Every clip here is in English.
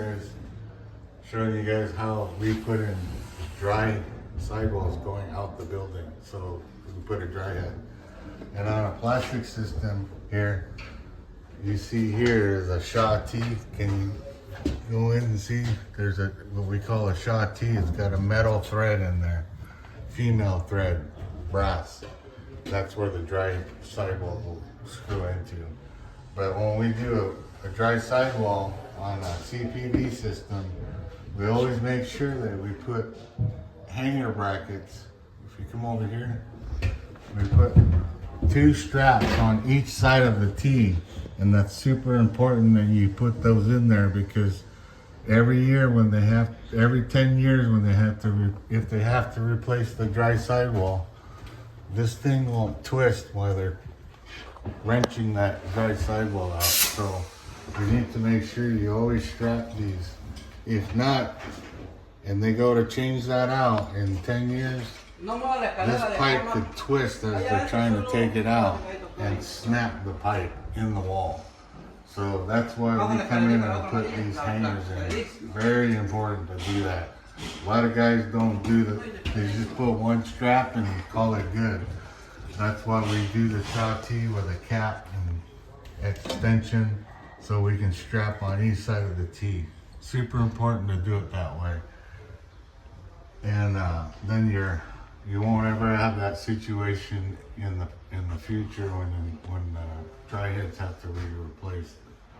here is showing you guys how we put in dry sidewalls going out the building. So we put a dry head. And on a plastic system here, you see here is a Shaw T. Can you go in and see? There's a what we call a Shaw T. It's got a metal thread in there, female thread, brass. That's where the dry sidewall will screw into. But when we do a dry sidewall on a CPV system, we always make sure that we put hanger brackets. If you come over here, we put 2 straps on each side of the T, and that's super important that you put those in there, because every year when they have, every 10 years when they have to, if they have to replace the dry sidewall, this thing won't twist while they're wrenching that dry sidewall out. So you need to make sure you always strap these. If not, and they go to change that out in 10 years, this pipe could twist as they're trying to take it out and snap the pipe in the wall. So that's why we come in and put these hangers in. It's very important to do that. A lot of guys don't do that. They just put one strap and call it good. That's why we do the Shaw T with a cap and extension, so we can strap on each side of the T. Super important to do it that way. And then you won't ever have that situation in the future when dry heads have to be replaced.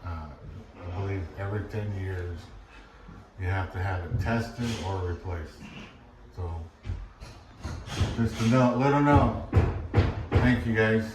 I believe every 10 years you have to have it tested or replaced. So just a little note. Thank you guys.